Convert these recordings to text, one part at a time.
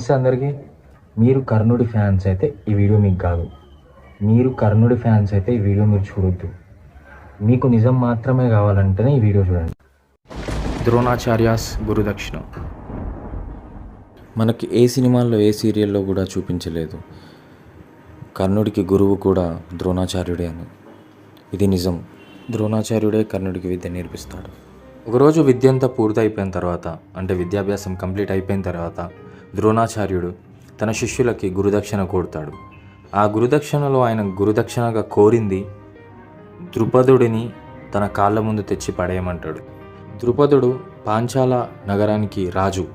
నమస్తే అందరికీ. మీరు కర్ణుడి ఫ్యాన్స్ అయితే ఈ వీడియో మీకు కాదు. మీరు కర్ణుడి ఫ్యాన్స్ అయితే ఈ వీడియో మీరు చూడొద్దు. మీకు నిజం మాత్రమే కావాలంటేనే ఈ వీడియో చూడండి. ద్రోణాచార్యాస్ గురుదక్షిణ మనకి ఏ సినిమాల్లో ఏ సీరియల్లో కూడా చూపించలేదు. కర్ణుడికి గురువు కూడా ద్రోణాచార్యుడే అని. ఇది నిజం. ద్రోణాచార్యుడే కర్ణుడికి విద్య నేర్పిస్తాడు. ఒకరోజు విద్య అంతా పూర్తయిపోయిన తర్వాత, అంటే విద్యాభ్యాసం కంప్లీట్ అయిపోయిన తర్వాత, ద్రోణాచార్యుడు తన శిష్యులకి గురుదక్షిణ కోరుతాడు. ఆ గురుదక్షిణలో ఆయన గురుదక్షిణగా కోరింది ద్రుపదుడిని తన కాళ్ళ ముందు తెచ్చి పడేయమంటాడు. ద్రుపదుడు పాంచాల నగరానికి రాజు.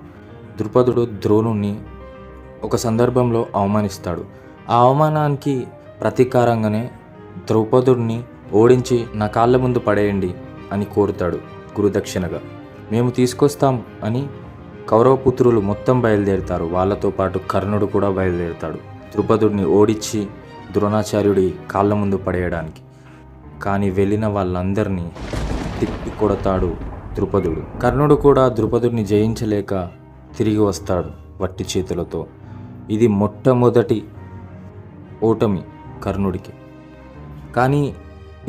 ద్రుపదుడు ద్రోణుణ్ణి ఒక సందర్భంలో అవమానిస్తాడు. ఆ అవమానానికి ప్రతీకారంగానే ద్రౌపదుడిని ఓడించి నా కాళ్ళ ముందు పడేయండి అని కోరుతాడు గురుదక్షిణగా. మేము తీసుకొస్తాం అని కౌరవపుత్రులు మొత్తం బయలుదేరుతారు. వాళ్ళతో పాటు కర్ణుడు కూడా బయలుదేరుతాడు ద్రుపదుడిని ఓడించి ద్రోణాచార్యుడి కాళ్ళ ముందు పడేయడానికి. కానీ వెళ్ళిన వాళ్ళందరినీ తిప్పి కొడతాడు ద్రుపదుడు. కర్ణుడు కూడా ద్రుపదుడిని జయించలేక తిరిగి వస్తాడు వట్టి చేతులతో. ఇది మొట్టమొదటి ఓటమి కర్ణుడికి. కానీ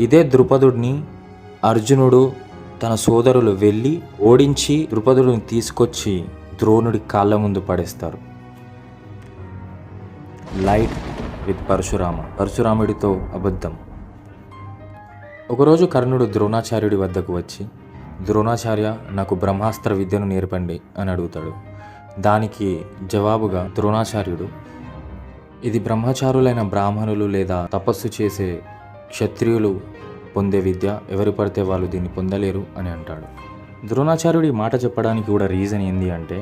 ఇదే ద్రుపదుడిని అర్జునుడు తన సోదరులు వెళ్ళి ఓడించి ద్రుపదుడిని తీసుకొచ్చి ద్రోణుడి కాళ్ళ ముందు పడేస్తారు. లైట్ విత్ పరశురాముడితో అబద్ధం. ఒకరోజు కర్ణుడు ద్రోణాచార్యుడి వద్దకు వచ్చి, ద్రోణాచార్య, నాకు బ్రహ్మాస్త్ర విద్యను నేర్పండి అని అడుగుతాడు. దానికి జవాబుగా ద్రోణాచార్యుడు, ఇది బ్రహ్మచారులైన బ్రాహ్మణులు లేదా తపస్సు చేసే క్షత్రియులు పొందే విద్య, ఎవరు పడితే వాళ్ళు దీన్ని పొందలేరు అని అంటాడు. ద్రోణాచార్యుడి మాట చెప్పడానికి కూడా రీజన్ ఏంది అంటే,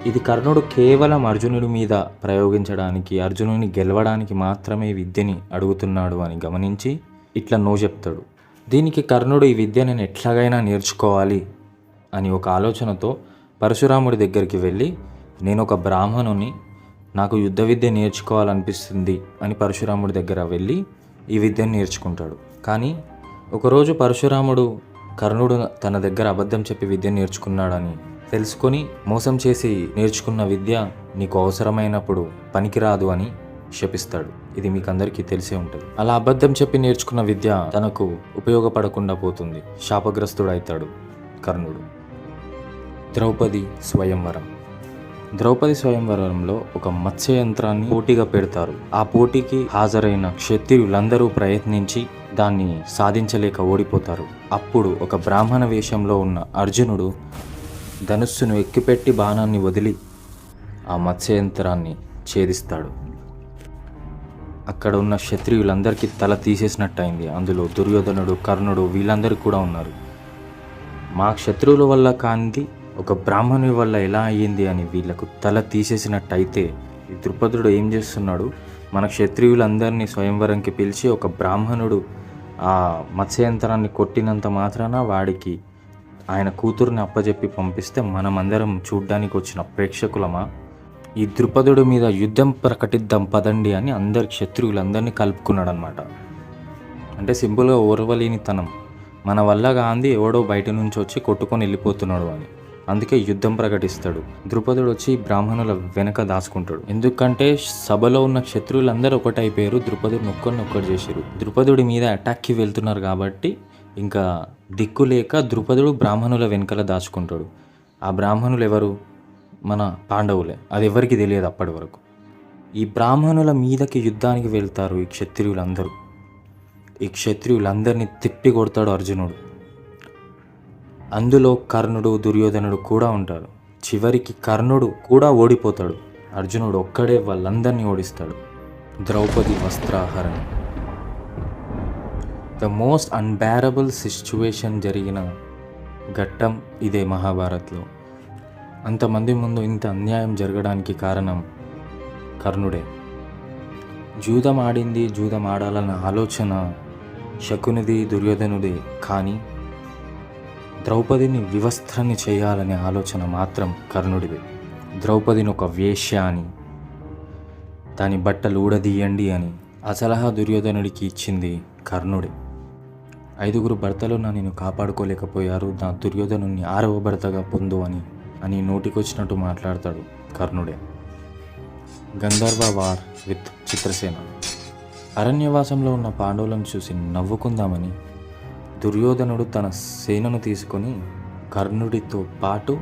ఇది కర్ణుడు కేవలం అర్జునుడి మీద ప్రయోగించడానికి, అర్జునుడిని గెలవడానికి మాత్రమే విద్యని అడుగుతున్నాడు అని గమనించి ఇట్లా నో చెప్తాడు. దీనికి కర్ణుడు ఈ విద్య నేను ఎట్లాగైనా నేర్చుకోవాలి అని ఒక ఆలోచనతో పరశురాముడి దగ్గరికి వెళ్ళి, నేను ఒక బ్రాహ్మణుని, నాకు యుద్ధ విద్య నేర్చుకోవాలనిపిస్తుంది అని పరశురాముడి దగ్గర వెళ్ళి ఈ విద్యను నేర్చుకుంటాడు. కానీ ఒకరోజు పరశురాముడు కర్ణుడు తన దగ్గర అబద్ధం చెప్పి విద్య నేర్చుకున్నాడని తెలుసుకొని మోసం చేసి నేర్చుకున్న విద్య నీకు అవసరమైనప్పుడు పనికిరాదు అని శపిస్తాడు. ఇది మీకు అందరికీ తెలిసే ఉంటుంది. అలా అబద్ధం చెప్పి నేర్చుకున్న విద్య తనకు ఉపయోగపడకుండా పోతుంది. శాపగ్రస్తుడవుతాడు కర్ణుడు. ద్రౌపది స్వయంవరం. ద్రౌపది స్వయంవరంలో ఒక మత్స్య యంత్రాన్ని పోటీగా పెడతారు. ఆ పోటీకి హాజరైన క్షత్రియులందరూ ప్రయత్నించి దాన్ని సాధించలేక ఓడిపోతారు. అప్పుడు ఒక బ్రాహ్మణ వేషంలో ఉన్న అర్జునుడు ధనుస్సును ఎక్కిపెట్టి బాణాన్ని వదిలి ఆ మత్స్య యంత్రాన్ని ఛేదిస్తాడు. అక్కడ ఉన్న క్షత్రియులందరికీ తల తీసేసినట్టయింది. అందులో దుర్యోధనుడు, కర్ణుడు వీళ్ళందరూ కూడా ఉన్నారు. మా శత్రువుల వల్ల కాంతి ఒక బ్రాహ్మణుని వల్ల ఎలా అయ్యింది అని వీళ్ళకు తల తీసేసినట్టయితే, ఈ ద్రుపదుడు ఏం చేస్తున్నాడు, మన క్షత్రియులందరినీ స్వయంవరంకి పిలిచి ఒక బ్రాహ్మణుడు ఆ మత్స్యంత్రాన్ని కొట్టినంత మాత్రాన వాడికి ఆయన కూతురుని అప్పజెప్పి పంపిస్తే మనమందరం చూడ్డానికి వచ్చిన ప్రేక్షకులమా, ఈ ద్రుపదుడి మీద యుద్ధం ప్రకటిద్దాం పదండి అని అందరి క్షత్రియులందరినీ కలుపుకున్నాడు అనమాట. అంటే సింపుల్గా ఓర్వలేనితనం, మన వల్ల గాంధీ ఎవడో బయట నుంచి వచ్చి కొట్టుకొని వెళ్ళిపోతున్నాడు అని. అందుకే యుద్ధం ప్రకటిస్తాడు. ద్రుపదుడు వచ్చి బ్రాహ్మణుల వెనక దాచుకుంటాడు. ఎందుకంటే సభలో ఉన్న క్షత్రువులందరూ ఒకటైపోయారు, ద్రుపదుడిని ఒక్కడినొక్కడు చేశారు. ద్రుపదుడి మీద అటాక్కి వెళ్తున్నారు కాబట్టి ఇంకా దిక్కు లేక ద్రుపదుడు బ్రాహ్మణుల వెనకల దాచుకుంటాడు. ఆ బ్రాహ్మణులు ఎవరు? మన పాండవులే. అది ఎవరికి తెలియదు అప్పటి వరకు. ఈ బ్రాహ్మణుల మీదకి యుద్ధానికి వెళ్తారు ఈ క్షత్రియులందరూ. ఈ క్షత్రియులందరినీ తిప్పి కొడతాడు అర్జునుడు. అందులో కర్ణుడు, దుర్యోధనుడు కూడా ఉంటారు. చివరికి కర్ణుడు కూడా ఓడిపోతాడు. అర్జునుడు ఒక్కడే వాళ్ళందరినీ ఓడిస్తాడు. ద్రౌపది వస్త్రాహరణ. ద మోస్ట్ అన్బేరబుల్ సిచ్యువేషన్ జరిగిన ఘట్టం ఇదే మహాభారత్లో. అంతమంది ముందు ఇంత అన్యాయం జరగడానికి కారణం కర్ణుడే. జూదం ఆడింది, జూదం ఆడాలన్న ఆలోచన శకునిది, దుర్యోధనుడే. కానీ ద్రౌపదిని వివస్త్రాన్ని చేయాలనే ఆలోచన మాత్రం కర్ణుడిదే. ద్రౌపదిని ఒక వేశ్య అని, దాని బట్టలు ఊడదీయండి అని ఆ సలహా దుర్యోధనుడికి ఇచ్చింది కర్ణుడే. 5 భర్తలు నేను కాపాడుకోలేకపోయారు, నా దుర్యోధనుని 6వ భర్తగా పొందు అని నోటికొచ్చినట్టు మాట్లాడతాడు. కర్ణుడే. గంధర్వ వార్ విత్ చిత్రసేన. అరణ్యవాసంలో ఉన్న పాండవులను చూసి నవ్వుకుందామని దుర్యోధనుడు తన సేనను తీసుకొని కర్ణుడితో పాటు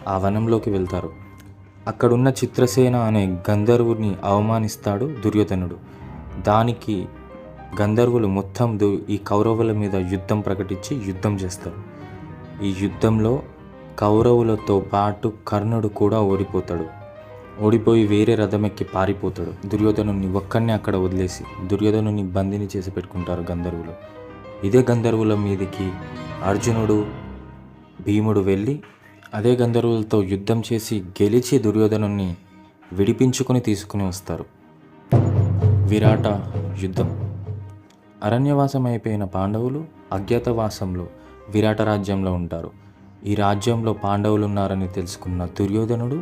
ఆ వనంలోకి వెళ్తారు. అక్కడున్న చిత్రసేన అనే గంధర్వుని అవమానిస్తాడు దుర్యోధనుడు. దానికి గంధర్వులు మొత్తం ఈ కౌరవుల మీద యుద్ధం ప్రకటించి యుద్ధం చేస్తారు. ఈ యుద్ధంలో కౌరవులతో పాటు కర్ణుడు కూడా ఓడిపోతాడు. ఓడిపోయి వేరే రథం ఎక్కి పారిపోతాడు. దుర్యోధనుని ఒక్కడిని అక్కడ వదిలేసి దుర్యోధనుని బందీని చేసి పెట్టుకుంటారు గంధర్వులు. ఇదే గంధర్వుల మీదకి అర్జునుడు భీముడు వెళ్ళి అదే గంధర్వులతో యుద్ధం చేసి గెలిచి దుర్యోధనుని విడిపించుకొని తీసుకుని వస్తారు. విరాట యుద్ధం. అరణ్యవాసం అయిపోయిన పాండవులు అజ్ఞాతవాసంలో విరాట రాజ్యంలో ఉంటారు. ఈ రాజ్యంలో పాండవులు ఉన్నారని తెలుసుకున్న దుర్యోధనుడు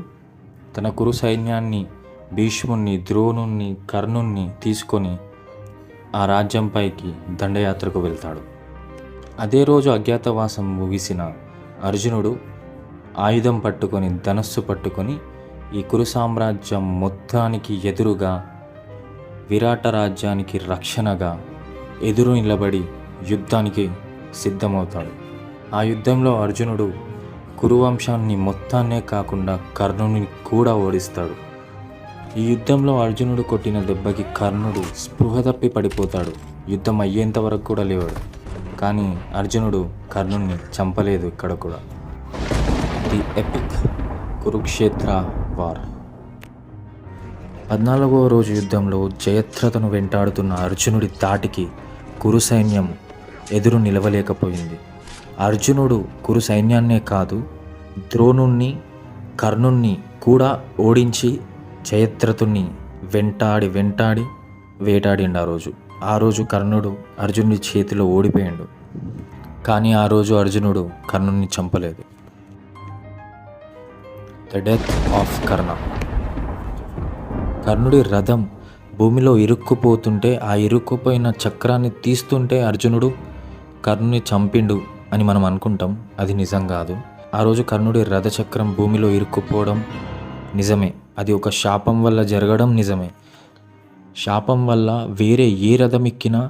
తన కురు సైన్యాన్ని భీష్ముణ్ణి, ద్రోణుణ్ణి, కర్ణుణ్ణి తీసుకొని ఆ రాజ్యంపైకి దండయాత్రకు వెళ్తాడు. అదే రోజు అజ్ఞాతవాసం ముగిసిన అర్జునుడు ఆయుధం పట్టుకొని ధనస్సు పట్టుకొని ఈ కురు సామ్రాజ్యం మొత్తానికి ఎదురుగా విరాట రాజ్యానికి రక్షణగా ఎదురు నిలబడి యుద్ధానికి సిద్ధమవుతాడు. ఆ యుద్ధంలో అర్జునుడు కురువంశాన్ని మొత్తాన్నే కాకుండా కర్ణుని కూడా ఓడిస్తాడు. ఈ యుద్ధంలో అర్జునుడు కొట్టిన దెబ్బకి కర్ణుడు స్పృహ తప్పి పడిపోతాడు. యుద్ధం అయ్యేంత వరకు కూడా లేవాడు. కానీ అర్జునుడు కర్ణుని చంపలేదు. ఇక్కడ కూడా ది ఎపిక్ కురుక్షేత్ర వార్. 14వ రోజు యుద్ధంలో జయద్రథను వెంటాడుతున్న అర్జునుడి ధాటికి కురు సైన్యం ఎదురు నిలవలేకపోయింది. అర్జునుడు కురు సైన్యాన్నే కాదు ద్రోణుణ్ణి, కర్ణుణ్ణి కూడా ఓడించి జయద్రథుని వెంటాడి వేటాడిండు. ఆ రోజు కర్ణుడు అర్జునుడి చేతిలో ఓడిపోయాడు. కానీ ఆ రోజు అర్జునుడు కర్ణుడిని చంపలేదు. ద డెత్ ఆఫ్ కర్ణ. కర్ణుడి రథం భూమిలో ఇరుక్కుపోతుంటే ఆ ఇరుక్కుపోయిన చక్రాన్ని తీస్తుంటే అర్జునుడు కర్ణుని చంపిండు అని మనం అనుకుంటాం. అది నిజం కాదు. ఆ రోజు కర్ణుడి రథచక్రం భూమిలో ఇరుక్కుపోవడం నిజమే. అది ఒక శాపం వల్ల జరగడం నిజమే. శాపం వల్ల వేరే ఏ రథం ఎక్కినా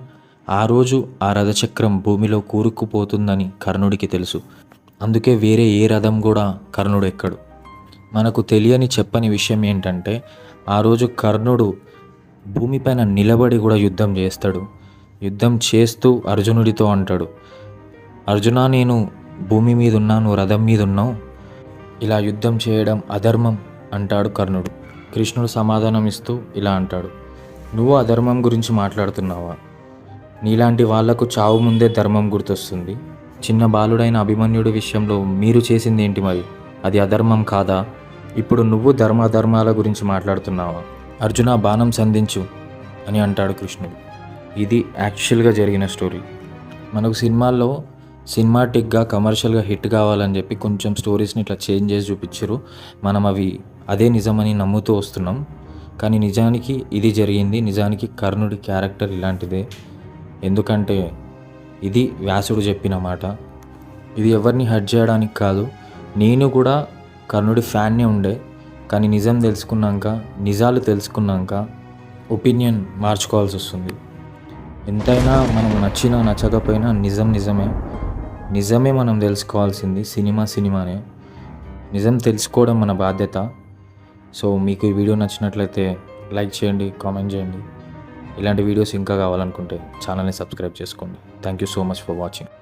ఆ రోజు ఆ రథచక్రం భూమిలో కూరుకుపోతుందని కర్ణుడికి తెలుసు. అందుకే వేరే ఏ రథం కూడా కర్ణుడు ఎక్కడు. మనకు తెలియని చెప్పని విషయం ఏంటంటే ఆ రోజు కర్ణుడు భూమిపైన నిలబడి కూడా యుద్ధం చేస్తాడు. యుద్ధం చేస్తూ అర్జునుడితో అంటాడు, అర్జునా, నేను భూమి మీద ఉన్నాను, రథం మీద ఉన్నావు, ఇలా యుద్ధం చేయడం అధర్మం అంటాడు కర్ణుడు. కృష్ణుడు సమాధానం ఇస్తూ ఇలా అంటాడు, నువ్వు అధర్మం గురించి మాట్లాడుతున్నావా? నీలాంటి వాళ్లకు చావు ముందే ధర్మం గుర్తొస్తుంది. చిన్న బాలుడైన అభిమన్యుడి విషయంలో మీరు చేసింది ఏంటి మరి? అది అధర్మం కాదా? ఇప్పుడు నువ్వు ధర్మాధర్మాల గురించి మాట్లాడుతున్నావా? అర్జున, బాణం సంధించు అని అంటాడు కృష్ణుడు. ఇది యాక్చువల్గా జరిగిన స్టోరీ. మనకు సినిమాల్లో సినిమాటిక్గా కమర్షియల్గా హిట్ కావాలని చెప్పి కొంచెం స్టోరీస్ని ఇట్లా చేంజ్ చేసి చూపించారు. మనం అదే నిజమని నమ్ముతూ వస్తున్నాం. కానీ నిజానికి ఇది జరిగింది. నిజానికి కర్ణుడి క్యారెక్టర్ ఇలాంటిదే. ఎందుకంటే ఇది వ్యాసుడు చెప్పిన మాట. ఇది ఎవరిని హర్ట్ చేయడానికి కాదు. నేను కూడా కర్ణుడి ఫ్యాన్నే ఉండే. కానీ నిజాలు తెలుసుకున్నాక ఒపీనియన్ మార్చుకోవాల్సి వస్తుంది. ఎంతైనా మనం నచ్చినా నచ్చకపోయినా నిజమే మనం తెలుసుకోవాల్సింది. సినిమానే. నిజం తెలుసుకోవడం మన బాధ్యత. సో మీకు ఈ వీడియో నచ్చినట్లయితే లైక్ చేయండి, కామెంట్ చేయండి. ఇలాంటి వీడియోస్ ఇంకా కావాలనుకుంటే ఛానల్ని సబ్స్క్రైబ్ చేసుకోండి. Thank you so much for watching.